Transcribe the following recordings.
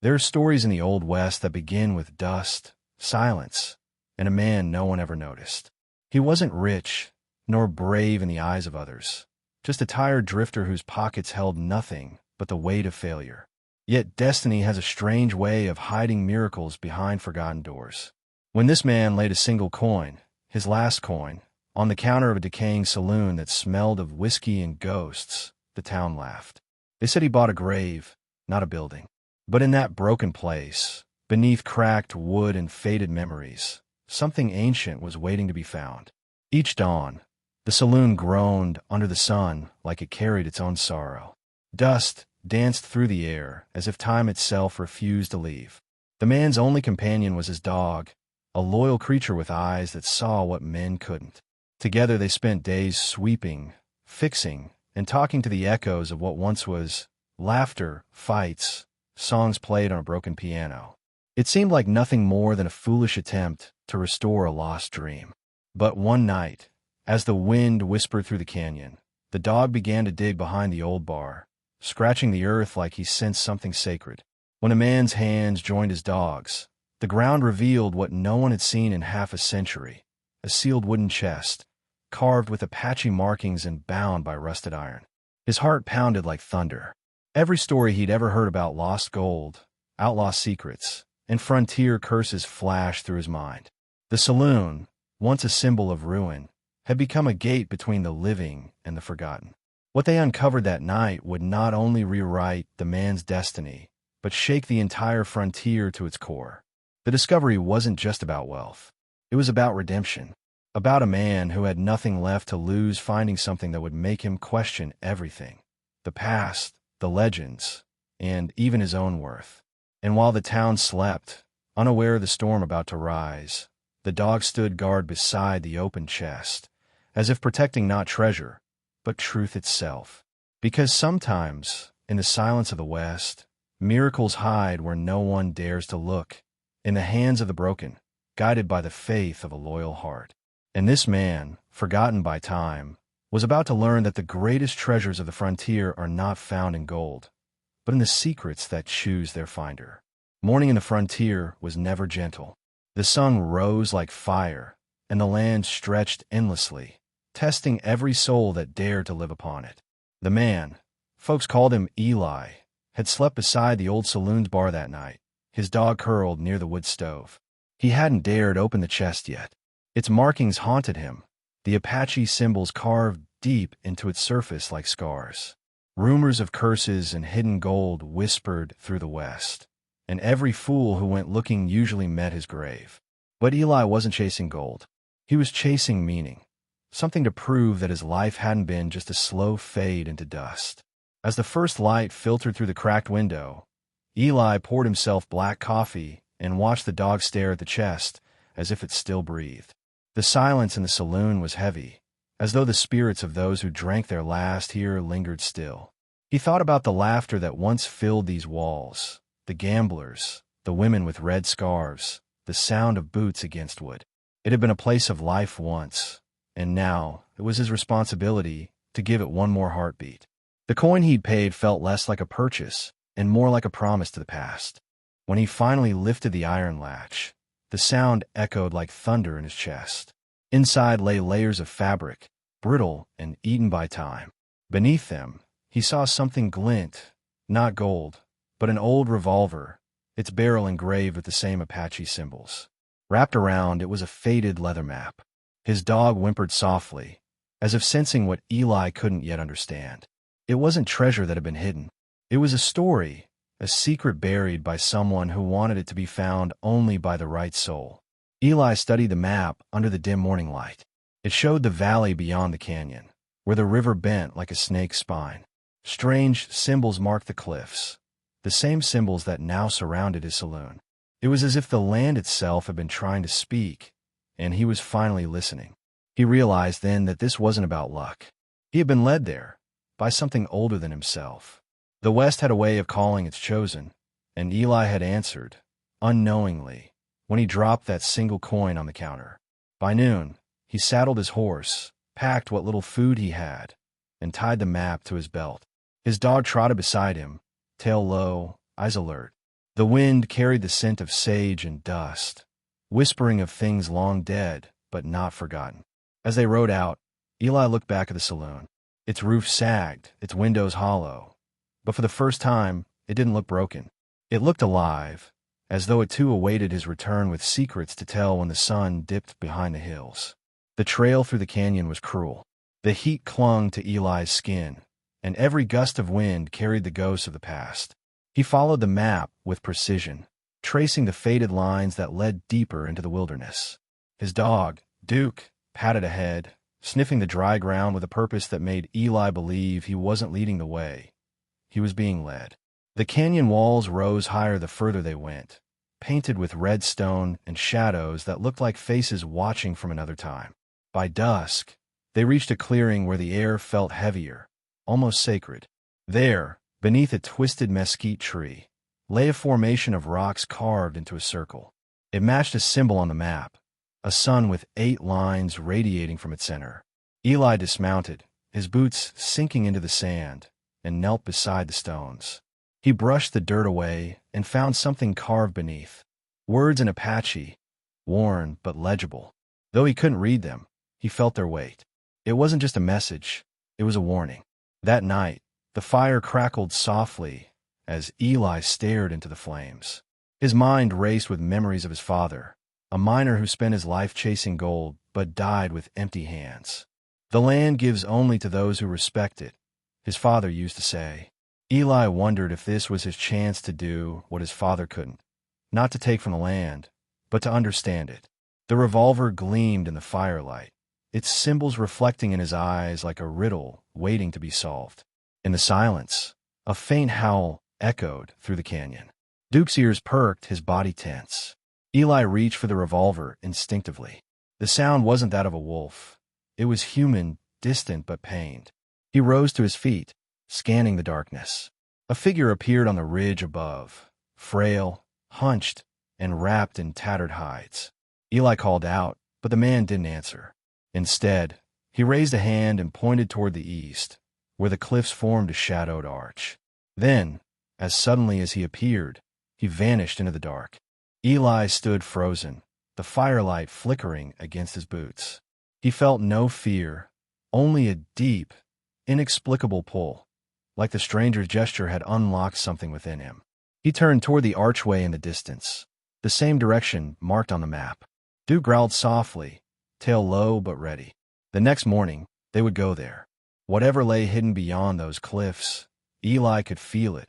There are stories in the Old West that begin with dust, silence, and a man no one ever noticed. He wasn't rich, nor brave in the eyes of others, just a tired drifter whose pockets held nothing but the weight of failure. Yet destiny has a strange way of hiding miracles behind forgotten doors. When this man laid a single coin, his last coin, on the counter of a decaying saloon that smelled of whiskey and ghosts, the town laughed. They said he bought a grave, not a building. But in that broken place, beneath cracked wood and faded memories, something ancient was waiting to be found. Each dawn, the saloon groaned under the sun like it carried its own sorrow. Dust danced through the air as if time itself refused to leave. The man's only companion was his dog, a loyal creature with eyes that saw what men couldn't. Together they spent days sweeping, fixing, and talking to the echoes of what once was laughter, fights, songs played on a broken piano. It seemed like nothing more than a foolish attempt to restore a lost dream. But one night, as the wind whispered through the canyon, the dog began to dig behind the old bar, scratching the earth like he sensed something sacred. When a man's hands joined his dog's, the ground revealed what no one had seen in half a century: a sealed wooden chest, carved with Apache markings and bound by rusted iron. His heart pounded like thunder. Every story he'd ever heard about lost gold, outlaw secrets, and frontier curses flashed through his mind. The saloon, once a symbol of ruin, had become a gate between the living and the forgotten. What they uncovered that night would not only rewrite the man's destiny, but shake the entire frontier to its core. The discovery wasn't just about wealth. It was about redemption, about a man who had nothing left to lose finding something that would make him question everything: the past, the legends, and even his own worth. And while the town slept, unaware of the storm about to rise, the dog stood guard beside the open chest, as if protecting not treasure, but truth itself. Because sometimes, in the silence of the West, miracles hide where no one dares to look, in the hands of the broken, guided by the faith of a loyal heart. And this man, forgotten by time, was about to learn that the greatest treasures of the frontier are not found in gold, but in the secrets that choose their finder. Morning in the frontier was never gentle. The sun rose like fire, and the land stretched endlessly, testing every soul that dared to live upon it. The man, folks called him Eli, had slept beside the old saloon's bar that night, his dog curled near the wood stove. He hadn't dared open the chest yet. Its markings haunted him, the Apache symbols carved deep into its surface like scars. Rumors of curses and hidden gold whispered through the West, and every fool who went looking usually met his grave. But Eli wasn't chasing gold. He was chasing meaning, something to prove that his life hadn't been just a slow fade into dust. As the first light filtered through the cracked window, Eli poured himself black coffee and watched the dog stare at the chest as if it still breathed. The silence in the saloon was heavy, as though the spirits of those who drank their last here lingered still. He thought about the laughter that once filled these walls, the gamblers, the women with red scarves, the sound of boots against wood. It had been a place of life once, and now it was his responsibility to give it one more heartbeat. The coin he'd paid felt less like a purchase and more like a promise to the past. When he finally lifted the iron latch, the sound echoed like thunder in his chest. Inside lay layers of fabric, brittle and eaten by time. Beneath them, he saw something glint, not gold, but an old revolver, its barrel engraved with the same Apache symbols. Wrapped around, it was a faded leather map. His dog whimpered softly, as if sensing what Eli couldn't yet understand. It wasn't treasure that had been hidden. It was a story, a secret buried by someone who wanted it to be found only by the right soul. Eli studied the map under the dim morning light. It showed the valley beyond the canyon, where the river bent like a snake's spine. Strange symbols marked the cliffs, the same symbols that now surrounded his saloon. It was as if the land itself had been trying to speak, and he was finally listening. He realized then that this wasn't about luck. He had been led there by something older than himself. The West had a way of calling its chosen, and Eli had answered, unknowingly, when he dropped that single coin on the counter. By noon, he saddled his horse, packed what little food he had, and tied the map to his belt. His dog trotted beside him, tail low, eyes alert. The wind carried the scent of sage and dust, whispering of things long dead but not forgotten. As they rode out, Eli looked back at the saloon. Its roof sagged, its windows hollow, but for the first time, it didn't look broken. It looked alive, as though it too awaited his return with secrets to tell when the sun dipped behind the hills. The trail through the canyon was cruel. The heat clung to Eli's skin, and every gust of wind carried the ghosts of the past. He followed the map with precision, tracing the faded lines that led deeper into the wilderness. His dog, Duke, padded ahead, sniffing the dry ground with a purpose that made Eli believe he wasn't leading the way. He was being led. The canyon walls rose higher the further they went, painted with red stone and shadows that looked like faces watching from another time. By dusk, they reached a clearing where the air felt heavier, almost sacred. There, beneath a twisted mesquite tree, lay a formation of rocks carved into a circle. It matched a symbol on the map, a sun with 8 lines radiating from its center. Eli dismounted, his boots sinking into the sand, and knelt beside the stones. He brushed the dirt away and found something carved beneath. Words in Apache, worn but legible. Though he couldn't read them, he felt their weight. It wasn't just a message, it was a warning. That night, the fire crackled softly as Eli stared into the flames. His mind raced with memories of his father, a miner who spent his life chasing gold but died with empty hands. The land gives only to those who respect it, his father used to say. Eli wondered if this was his chance to do what his father couldn't, not to take from the land, but to understand it. The revolver gleamed in the firelight, its symbols reflecting in his eyes like a riddle waiting to be solved. In the silence, a faint howl echoed through the canyon. Duke's ears perked, his body tense. Eli reached for the revolver instinctively. The sound wasn't that of a wolf. It was human, distant but pained. He rose to his feet, scanning the darkness. A figure appeared on the ridge above, frail, hunched, and wrapped in tattered hides. Eli called out, but the man didn't answer. Instead, he raised a hand and pointed toward the east, where the cliffs formed a shadowed arch. Then, as suddenly as he appeared, he vanished into the dark. Eli stood frozen, the firelight flickering against his boots. He felt no fear, only a deep, inexplicable pull, like the stranger's gesture had unlocked something within him. He turned toward the archway in the distance, the same direction marked on the map. Duke growled softly, tail low but ready. The next morning, they would go there. Whatever lay hidden beyond those cliffs, Eli could feel it.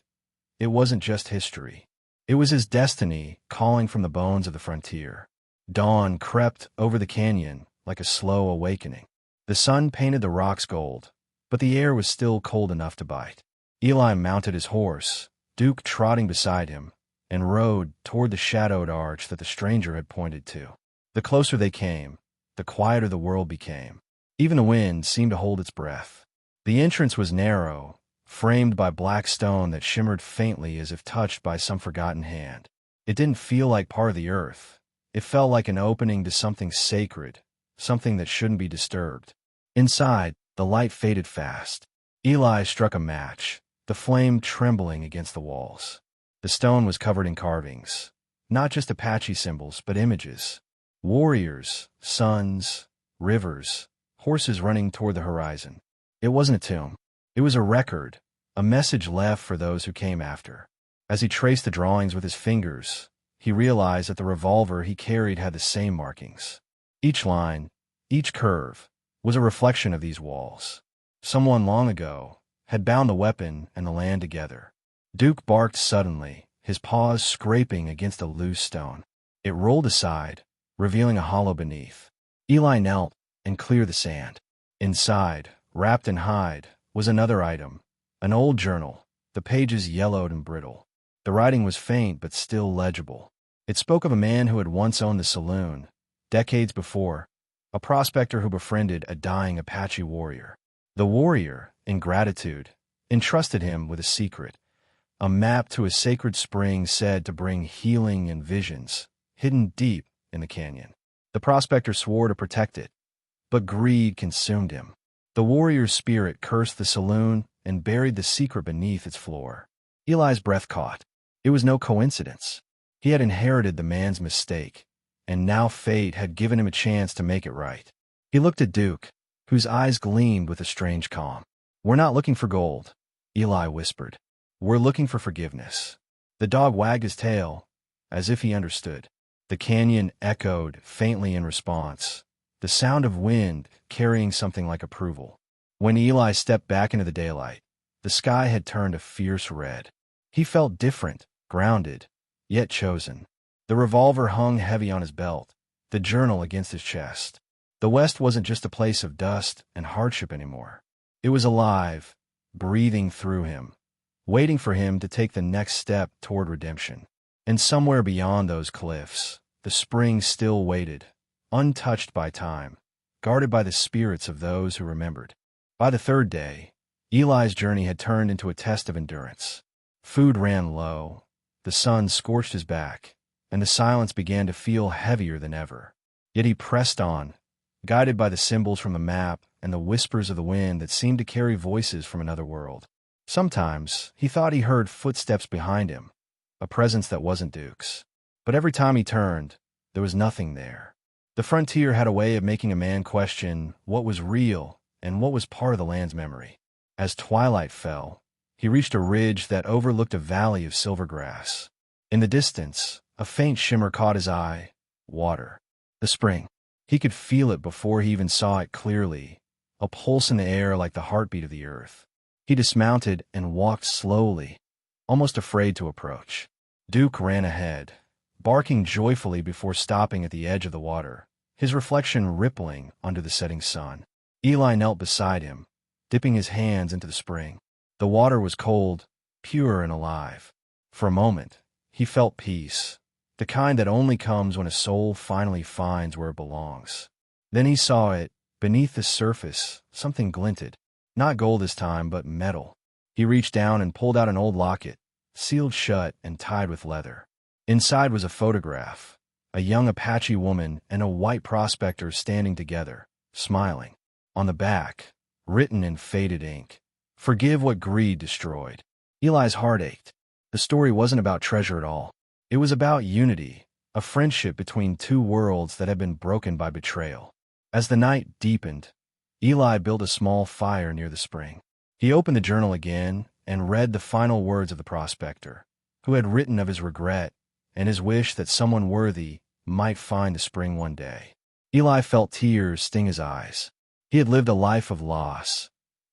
It wasn't just history. It was his destiny calling from the bones of the frontier. Dawn crept over the canyon like a slow awakening. The sun painted the rocks gold, but the air was still cold enough to bite. Eli mounted his horse, Duke trotting beside him, and rode toward the shadowed arch that the stranger had pointed to. The closer they came, the quieter the world became. Even the wind seemed to hold its breath. The entrance was narrow, framed by black stone that shimmered faintly as if touched by some forgotten hand. It didn't feel like part of the earth. It felt like an opening to something sacred, something that shouldn't be disturbed. Inside, the light faded fast. Eli struck a match, the flame trembling against the walls. The stone was covered in carvings, not just Apache symbols, but images. Warriors, suns, rivers, horses running toward the horizon. It wasn't a tomb. It was a record, a message left for those who came after. As he traced the drawings with his fingers, he realized that the revolver he carried had the same markings. Each line, each curve, was a reflection of these walls. Someone long ago had bound the weapon and the land together. Duke barked suddenly, his paws scraping against a loose stone. It rolled aside, revealing a hollow beneath. Eli knelt and cleared the sand. Inside, wrapped in hide, was another item, an old journal, the pages yellowed and brittle. The writing was faint but still legible. It spoke of a man who had once owned the Saloon, decades before, a prospector who befriended a dying Apache warrior. The warrior, in gratitude, entrusted him with a secret, a map to a sacred spring said to bring healing and visions, hidden deep in the canyon. The prospector swore to protect it, but greed consumed him. The warrior's spirit cursed the saloon and buried the secret beneath its floor. Eli's breath caught. It was no coincidence. He had inherited the man's mistake, and now fate had given him a chance to make it right. He looked at Duke, whose eyes gleamed with a strange calm. "We're not looking for gold," Eli whispered. "We're looking for forgiveness." The dog wagged his tail, as if he understood. The canyon echoed faintly in response, the sound of wind carrying something like approval. When Eli stepped back into the daylight, the sky had turned a fierce red. He felt different, grounded, yet chosen. The revolver hung heavy on his belt, the journal against his chest. The West wasn't just a place of dust and hardship anymore. It was alive, breathing through him, waiting for him to take the next step toward redemption. And somewhere beyond those cliffs, the spring still waited, untouched by time, guarded by the spirits of those who remembered. By the third day, Eli's journey had turned into a test of endurance. Food ran low, the sun scorched his back, and the silence began to feel heavier than ever. Yet he pressed on, guided by the symbols from the map and the whispers of the wind that seemed to carry voices from another world. Sometimes he thought he heard footsteps behind him, a presence that wasn't Duke's. But every time he turned, there was nothing there. The frontier had a way of making a man question what was real and what was part of the land's memory. As twilight fell, he reached a ridge that overlooked a valley of silver grass. In the distance, a faint shimmer caught his eye. Water. The spring. He could feel it before he even saw it clearly, a pulse in the air like the heartbeat of the earth. He dismounted and walked slowly, almost afraid to approach. Duke ran ahead, barking joyfully before stopping at the edge of the water, his reflection rippling under the setting sun. Eli knelt beside him, dipping his hands into the spring. The water was cold, pure and alive. For a moment, he felt peace, the kind that only comes when a soul finally finds where it belongs. Then he saw it, beneath the surface, something glinted. Not gold this time, but metal. He reached down and pulled out an old locket, sealed shut and tied with leather. Inside was a photograph, a young Apache woman and a white prospector standing together, smiling. On the back, written in faded ink, "Forgive what greed destroyed." Eli's heart ached. The story wasn't about treasure at all. It was about unity, a friendship between two worlds that had been broken by betrayal. As the night deepened, Eli built a small fire near the spring. He opened the journal again and read the final words of the prospector, who had written of his regret and his wish that someone worthy might find the spring one day. Eli felt tears sting his eyes. He had lived a life of loss,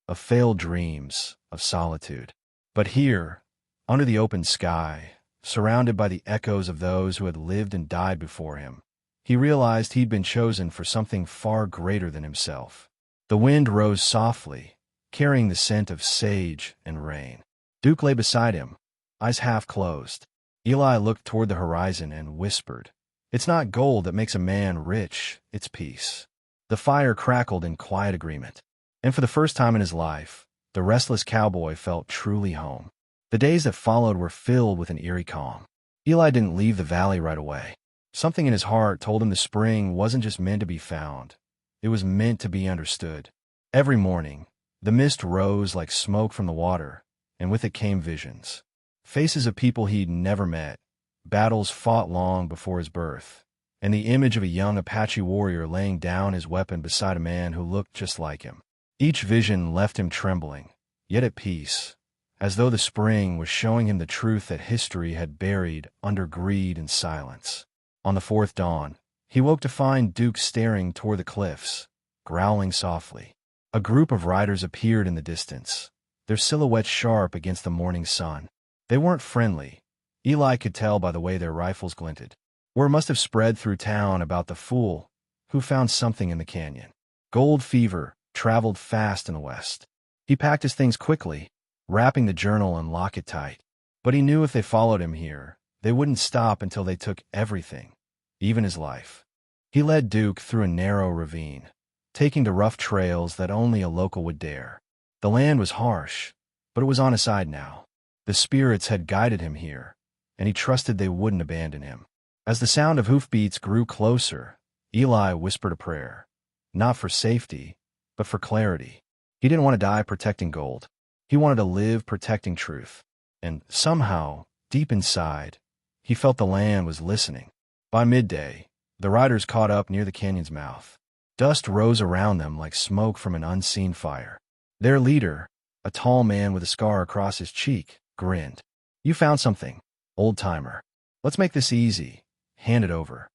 of failed dreams, of solitude. But here, under the open sky, surrounded by the echoes of those who had lived and died before him, he realized he'd been chosen for something far greater than himself. The wind rose softly, carrying the scent of sage and rain. Duke lay beside him, eyes half closed. Eli looked toward the horizon and whispered, "It's not gold that makes a man rich, it's peace." The fire crackled in quiet agreement. And for the first time in his life, the restless cowboy felt truly home. The days that followed were filled with an eerie calm. Eli didn't leave the valley right away. Something in his heart told him the spring wasn't just meant to be found. It was meant to be understood. Every morning, the mist rose like smoke from the water, and with it came visions. Faces of people he'd never met, battles fought long before his birth, and the image of a young Apache warrior laying down his weapon beside a man who looked just like him. Each vision left him trembling, yet at peace, as though the spring was showing him the truth that history had buried under greed and silence. On the fourth dawn, he woke to find Duke staring toward the cliffs, growling softly. A group of riders appeared in the distance, their silhouettes sharp against the morning sun. They weren't friendly. Eli could tell by the way their rifles glinted. Word must have spread through town about the fool who found something in the canyon. Gold fever traveled fast in the West. He packed his things quickly, wrapping the journal and locket tight. But he knew if they followed him here, they wouldn't stop until they took everything, even his life. He led Duke through a narrow ravine, taking to rough trails that only a local would dare. The land was harsh, but it was on his side now. The spirits had guided him here, and he trusted they wouldn't abandon him. As the sound of hoofbeats grew closer, Eli whispered a prayer, not for safety, but for clarity. He didn't want to die protecting gold. He wanted to live protecting truth. And somehow, Deep inside, he felt the land was listening. By midday, the riders caught up near the canyon's mouth. Dust rose around them like smoke from an unseen fire. Their leader, a tall man with a scar across his cheek, grinned. "You found something, old-timer. Let's make this easy. Hand it over."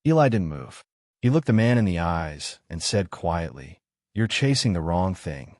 Eli didn't move. He looked the man in the eyes and said quietly, "You're chasing the wrong thing."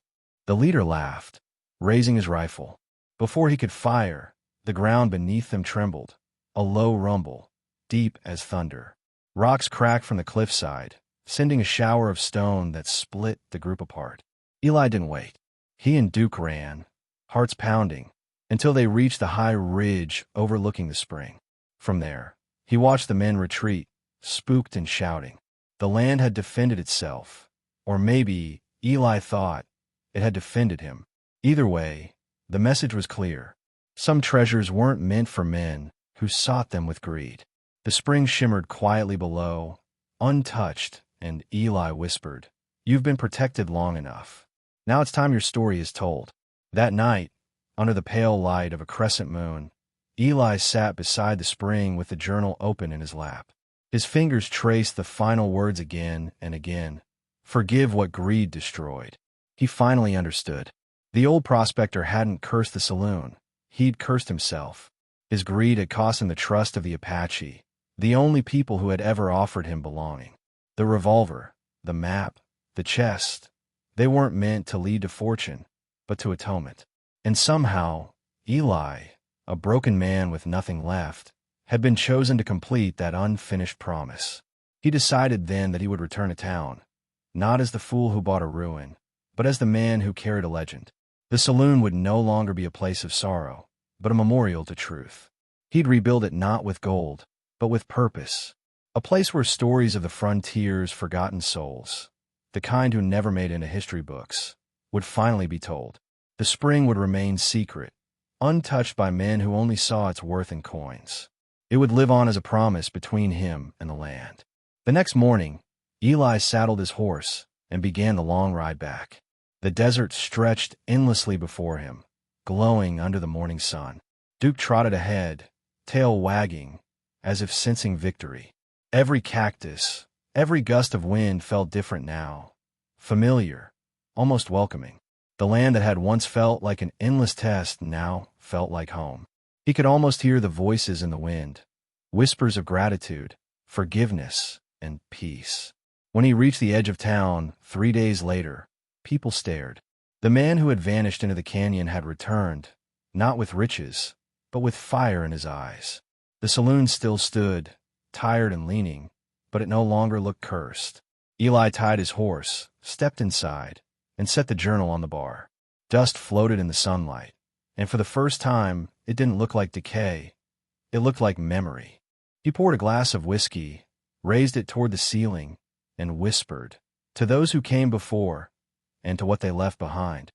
The leader laughed, raising his rifle. Before he could fire, the ground beneath them trembled, a low rumble, deep as thunder. Rocks cracked from the cliffside, sending a shower of stone that split the group apart. Eli didn't wait. He and Duke ran, hearts pounding, until they reached the high ridge overlooking the spring. From there, he watched the men retreat, spooked and shouting. The land had defended itself, or maybe, Eli thought, it had defended him. Either way, the message was clear. Some treasures weren't meant for men who sought them with greed. The spring shimmered quietly below, untouched, and Eli whispered, "You've been protected long enough. Now it's time your story is told." That night, under the pale light of a crescent moon, Eli sat beside the spring with the journal open in his lap. His fingers traced the final words again and again. Forgive what greed destroyed. He finally understood. The old prospector hadn't cursed the saloon. He'd cursed himself. His greed had cost him the trust of the Apache, the only people who had ever offered him belonging. The revolver, the map, the chest, they weren't meant to lead to fortune, but to atonement. And somehow, Eli, a broken man with nothing left, had been chosen to complete that unfinished promise. He decided then that he would return to town, not as the fool who bought a ruin, but as the man who carried a legend. The saloon would no longer be a place of sorrow, but a memorial to truth. He'd rebuild it not with gold, but with purpose. A place where stories of the frontier's forgotten souls, the kind who never made it into history books, would finally be told. The spring would remain secret, untouched by men who only saw its worth in coins. It would live on as a promise between him and the land. The next morning, Eli saddled his horse and began the long ride back. The desert stretched endlessly before him, glowing under the morning sun. Duke trotted ahead, tail wagging, as if sensing victory. Every cactus, every gust of wind felt different now, familiar, almost welcoming. The land that had once felt like an endless test now felt like home. He could almost hear the voices in the wind, whispers of gratitude, forgiveness, and peace. When he reached the edge of town 3 days later, people stared. The man who had vanished into the canyon had returned, not with riches, but with fire in his eyes. The saloon still stood, tired and leaning, but it no longer looked cursed. Eli tied his horse, stepped inside, and set the journal on the bar. Dust floated in the sunlight, and for the first time, it didn't look like decay. It looked like memory. He poured a glass of whiskey, raised it toward the ceiling, and whispered, "To those who came before, and to what they left behind."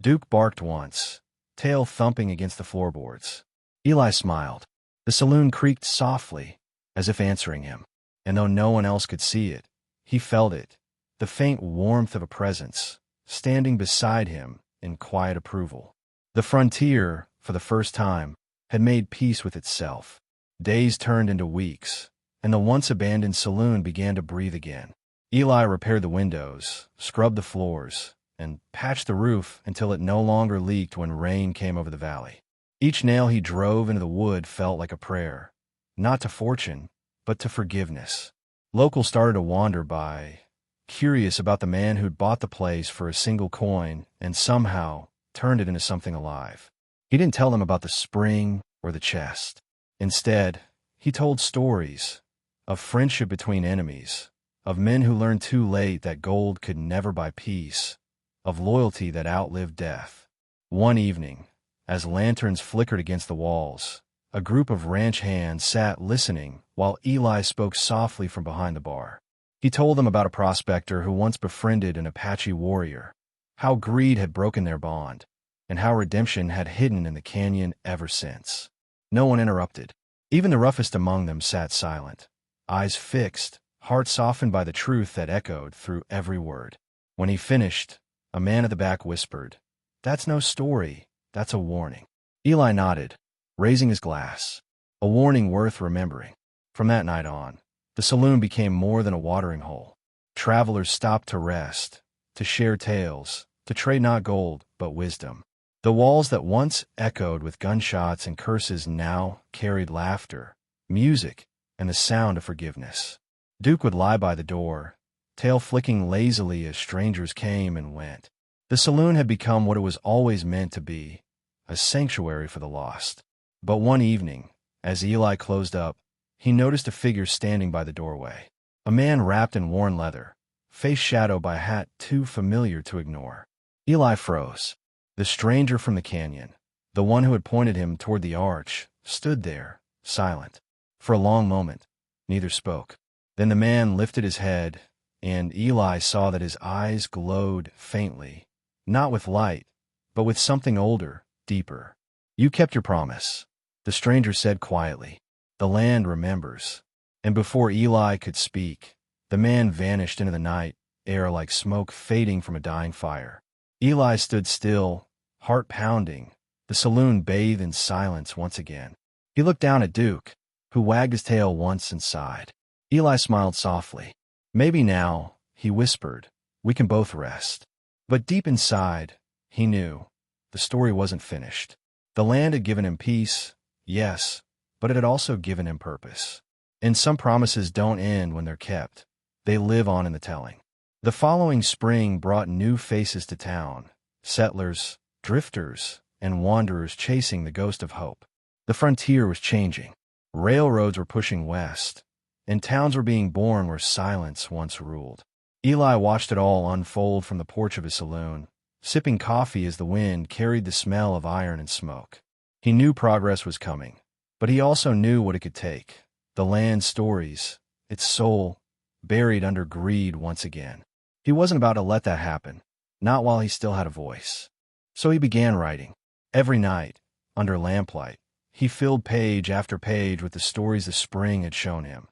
Duke barked once, tail thumping against the floorboards. Eli smiled. The saloon creaked softly, as if answering him, and though no one else could see it, he felt it, the faint warmth of a presence, standing beside him in quiet approval. The frontier, for the first time, had made peace with itself. Days turned into weeks, and the once abandoned saloon began to breathe again. Eli repaired the windows, scrubbed the floors, and patched the roof until it no longer leaked when rain came over the valley. Each nail he drove into the wood felt like a prayer, not to fortune, but to forgiveness. Locals started to wander by, curious about the man who'd bought the place for a single coin and somehow turned it into something alive. He didn't tell them about the spring or the chest. Instead, he told stories of friendship between enemies, of men who learned too late that gold could never buy peace, of loyalty that outlived death. One evening, as lanterns flickered against the walls, a group of ranch hands sat listening while Eli spoke softly from behind the bar. He told them about a prospector who once befriended an Apache warrior, how greed had broken their bond, and how redemption had hidden in the canyon ever since. No one interrupted. Even the roughest among them sat silent, eyes fixed, hearts softened by the truth that echoed through every word. When he finished, a man at the back whispered, "That's no story, that's a warning." Eli nodded, raising his glass, a warning worth remembering. From that night on, the saloon became more than a watering hole. Travelers stopped to rest, to share tales, to trade not gold, but wisdom. The walls that once echoed with gunshots and curses now carried laughter, music, and the sound of forgiveness. Duke would lie by the door, tail flicking lazily as strangers came and went. The saloon had become what it was always meant to be, a sanctuary for the lost. But one evening, as Eli closed up, he noticed a figure standing by the doorway. A man wrapped in worn leather, face shadowed by a hat too familiar to ignore. Eli froze. The stranger from the canyon, the one who had pointed him toward the arch, stood there, silent. For a long moment, neither spoke. Then the man lifted his head, and Eli saw that his eyes glowed faintly, not with light, but with something older, deeper. "You kept your promise," the stranger said quietly. "The land remembers." And before Eli could speak, the man vanished into the night air like smoke fading from a dying fire. Eli stood still, heart pounding, the saloon bathed in silence once again. He looked down at Duke, who wagged his tail once and sighed. Eli smiled softly. "Maybe now," he whispered, "we can both rest." But deep inside, he knew, the story wasn't finished. The land had given him peace, yes, but it had also given him purpose. And some promises don't end when they're kept. They live on in the telling. The following spring brought new faces to town, settlers, drifters, and wanderers chasing the ghost of hope. The frontier was changing. Railroads were pushing west, and towns were being born where silence once ruled. Eli watched it all unfold from the porch of his saloon, sipping coffee as the wind carried the smell of iron and smoke. He knew progress was coming, but he also knew what it could take. The land's stories, its soul, buried under greed once again. He wasn't about to let that happen, not while he still had a voice. So he began writing. Every night, under lamplight, he filled page after page with the stories the spring had shown him.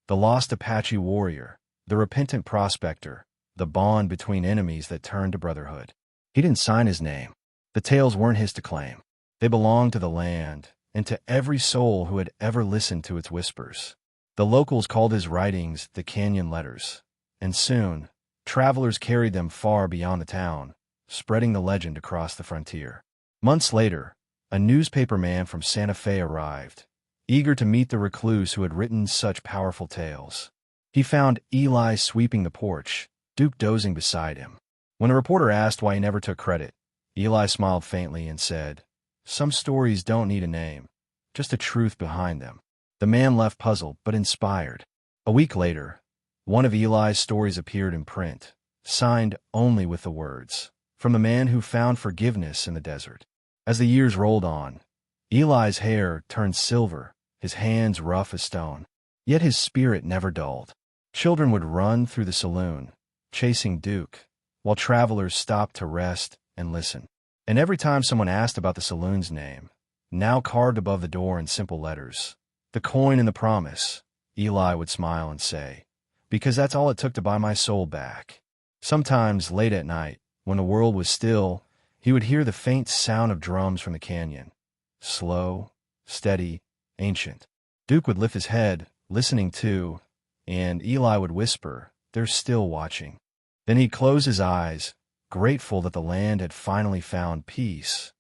The lost Apache warrior, the repentant prospector, the bond between enemies that turned to brotherhood. He didn't sign his name. The tales weren't his to claim. They belonged to the land, and to every soul who had ever listened to its whispers. The locals called his writings the Canyon Letters, and soon, travelers carried them far beyond the town, spreading the legend across the frontier. Months later, a newspaper man from Santa Fe arrived, eager to meet the recluse who had written such powerful tales. He found Eli sweeping the porch, Duke dozing beside him. When the reporter asked why he never took credit, Eli smiled faintly and said, "Some stories don't need a name, just a truth behind them." The man left puzzled but inspired. A week later, one of Eli's stories appeared in print, signed only with the words, "From the man who found forgiveness in the desert." As the years rolled on, Eli's hair turned silver, his hands rough as stone. Yet his spirit never dulled. Children would run through the saloon, chasing Duke, while travelers stopped to rest and listen. And every time someone asked about the saloon's name, now carved above the door in simple letters, "The coin and the promise," Eli would smile and say, "Because that's all it took to buy my soul back." Sometimes, late at night, when the world was still, he would hear the faint sound of drums from the canyon. Slow, steady, ancient. Duke would lift his head, listening too, and Eli would whisper, "They're still watching." Then he'd close his eyes, grateful that the land had finally found peace,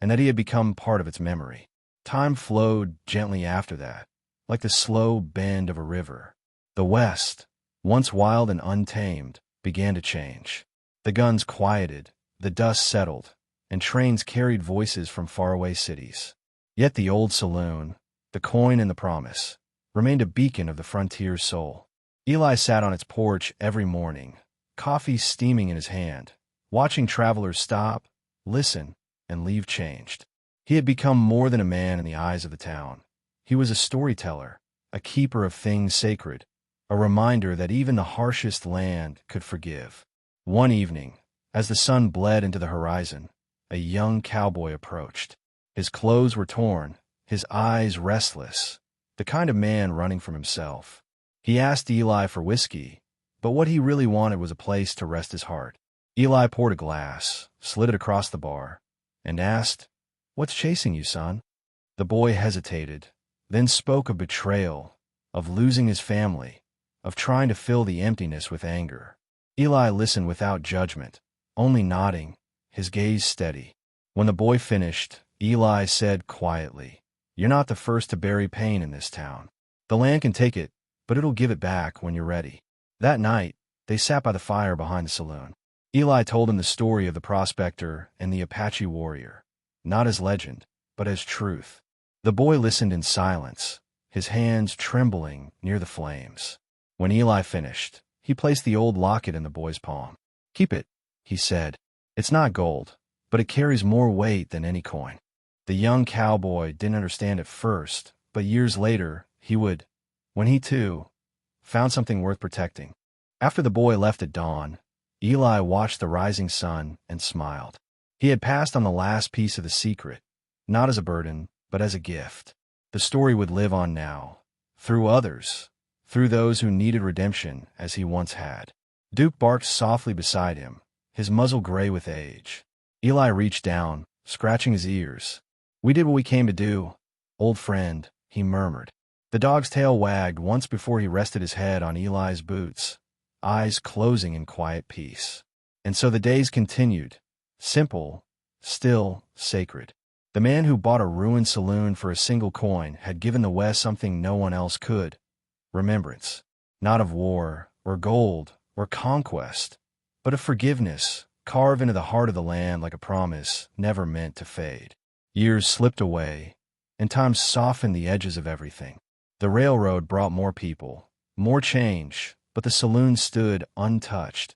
and that he had become part of its memory. Time flowed gently after that, like the slow bend of a river. The West, once wild and untamed, began to change. The guns quieted, the dust settled, and trains carried voices from faraway cities. Yet the old saloon, the coin and the promise, remained a beacon of the frontier's soul. Eli sat on its porch every morning, coffee steaming in his hand, watching travelers stop, listen, and leave changed. He had become more than a man in the eyes of the town. He was a storyteller, a keeper of things sacred, a reminder that even the harshest land could forgive. One evening, as the sun bled into the horizon, a young cowboy approached. His clothes were torn, his eyes restless, the kind of man running from himself. He asked Eli for whiskey, but what he really wanted was a place to rest his heart. Eli poured a glass, slid it across the bar, and asked, "What's chasing you, son?" The boy hesitated, then spoke of betrayal, of losing his family, of trying to fill the emptiness with anger. Eli listened without judgment, only nodding, his gaze steady. When the boy finished, Eli said quietly, "You're not the first to bury pain in this town. The land can take it, but it'll give it back when you're ready." That night, they sat by the fire behind the saloon. Eli told him the story of the prospector and the Apache warrior, not as legend, but as truth. The boy listened in silence, his hands trembling near the flames. When Eli finished, he placed the old locket in the boy's palm. "Keep it," he said. "It's not gold, but it carries more weight than any coin." The young cowboy didn't understand at first, but years later, he would, when he too found something worth protecting. After the boy left at dawn, Eli watched the rising sun and smiled. He had passed on the last piece of the secret, not as a burden, but as a gift. The story would live on now, through others, through those who needed redemption as he once had. Duke barked softly beside him, his muzzle gray with age. Eli reached down, scratching his ears. "We did what we came to do, old friend," he murmured. The dog's tail wagged once before he rested his head on Eli's boots, eyes closing in quiet peace. And so the days continued, simple, still, sacred. The man who bought a ruined saloon for a single coin had given the West something no one else could: remembrance, not of war, or gold, or conquest, but of forgiveness, carved into the heart of the land like a promise never meant to fade. Years slipped away, and time softened the edges of everything. The railroad brought more people, more change, but the saloon stood untouched,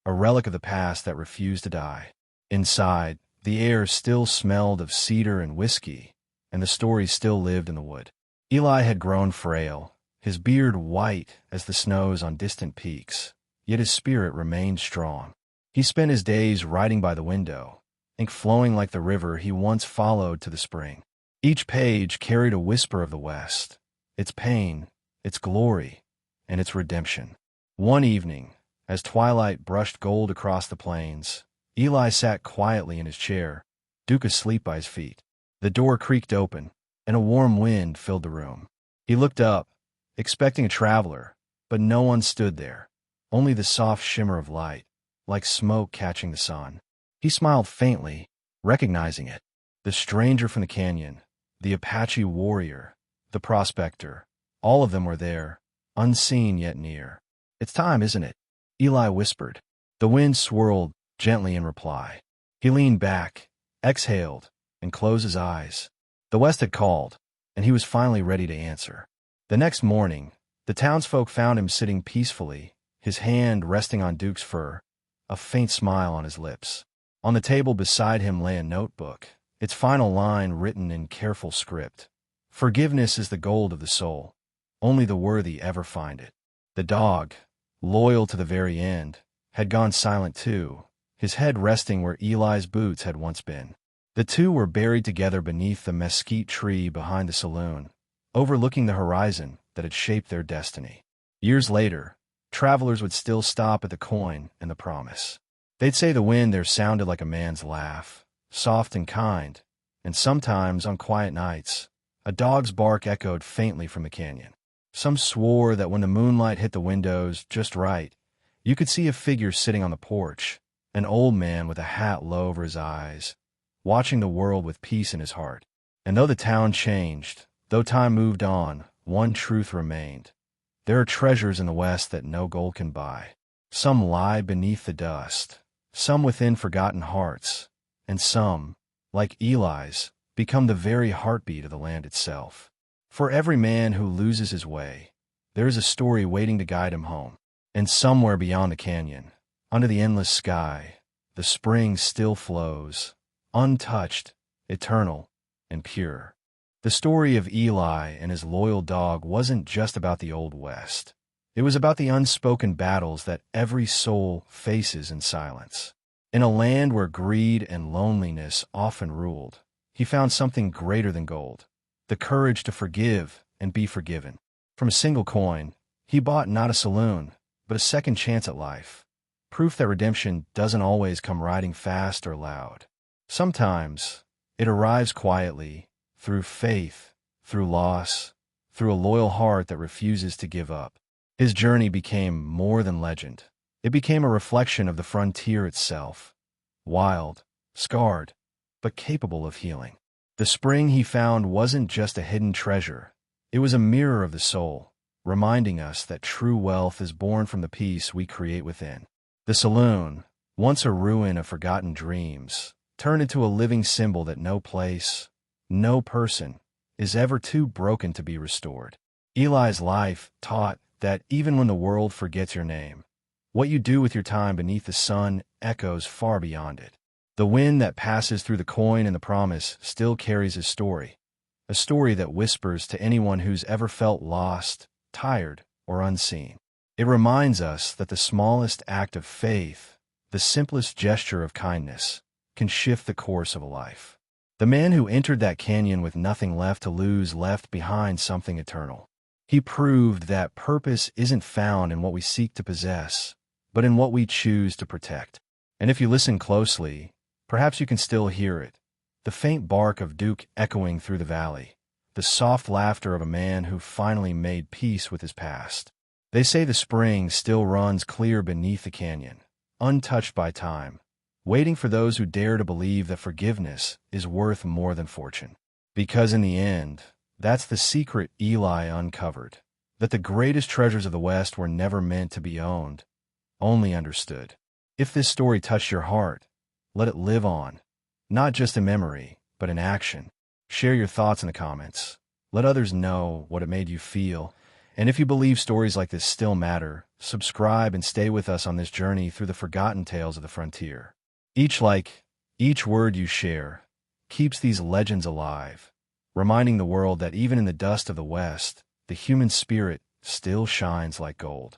a relic of the past that refused to die. Inside, the air still smelled of cedar and whiskey, and the story still lived in the wood. Eli had grown frail, his beard white as the snows on distant peaks, yet his spirit remained strong. He spent his days writing by the window, ink flowing like the river he once followed to the spring. Each page carried a whisper of the West, its pain, its glory, and its redemption. One evening, as twilight brushed gold across the plains, Eli sat quietly in his chair, Duke asleep by his feet. The door creaked open, and a warm wind filled the room. He looked up, expecting a traveler, but no one stood there, only the soft shimmer of light, like smoke catching the sun. He smiled faintly, recognizing it. The stranger from the canyon, the Apache warrior, the prospector, all of them were there, unseen yet near. "It's time, isn't it?" Eli whispered. The wind swirled gently in reply. He leaned back, exhaled, and closed his eyes. The West had called, and he was finally ready to answer. The next morning, the townsfolk found him sitting peacefully, his hand resting on Duke's fur, a faint smile on his lips. On the table beside him lay a notebook, its final line written in careful script. "Forgiveness is the gold of the soul. Only the worthy ever find it." The dog, loyal to the very end, had gone silent too, his head resting where Eli's boots had once been. The two were buried together beneath the mesquite tree behind the saloon, overlooking the horizon that had shaped their destiny. Years later, travelers would still stop at the coin and the promise. They'd say the wind there sounded like a man's laugh, soft and kind, and sometimes, on quiet nights, a dog's bark echoed faintly from the canyon. Some swore that when the moonlight hit the windows just right, you could see a figure sitting on the porch, an old man with a hat low over his eyes, watching the world with peace in his heart. And though the town changed, though time moved on, one truth remained. There are treasures in the West that no gold can buy. Some lie beneath the dust, some within forgotten hearts, and some, like Eli's, become the very heartbeat of the land itself. For every man who loses his way, there is a story waiting to guide him home. And somewhere beyond the canyon, under the endless sky, the spring still flows, untouched, eternal, and pure. The story of Eli and his loyal dog wasn't just about the Old West. It was about the unspoken battles that every soul faces in silence. In a land where greed and loneliness often ruled, he found something greater than gold: the courage to forgive and be forgiven. From a single coin, he bought not a saloon, but a second chance at life, proof that redemption doesn't always come riding fast or loud. Sometimes it arrives quietly, through faith, through loss, through a loyal heart that refuses to give up. His journey became more than legend. It became a reflection of the frontier itself. Wild, scarred, but capable of healing. The spring he found wasn't just a hidden treasure. It was a mirror of the soul, reminding us that true wealth is born from the peace we create within. The saloon, once a ruin of forgotten dreams, turned into a living symbol that no place, no person, is ever too broken to be restored. Eli's life taught that even when the world forgets your name, what you do with your time beneath the sun echoes far beyond it. The wind that passes through the coin and the promise still carries his story, a story that whispers to anyone who's ever felt lost, tired, or unseen. It reminds us that the smallest act of faith, the simplest gesture of kindness, can shift the course of a life. The man who entered that canyon with nothing left to lose left behind something eternal. He proved that purpose isn't found in what we seek to possess, but in what we choose to protect. And if you listen closely, perhaps you can still hear it, the faint bark of Duke echoing through the valley, the soft laughter of a man who finally made peace with his past. They say the spring still runs clear beneath the canyon, untouched by time, waiting for those who dare to believe that forgiveness is worth more than fortune. Because in the end, that's the secret Eli uncovered, that the greatest treasures of the West were never meant to be owned, only understood. If this story touched your heart, let it live on, not just in memory, but in action. Share your thoughts in the comments. Let others know what it made you feel. And if you believe stories like this still matter, subscribe and stay with us on this journey through the forgotten tales of the frontier. Each like, each word you share, keeps these legends alive, reminding the world that even in the dust of the West, the human spirit still shines like gold.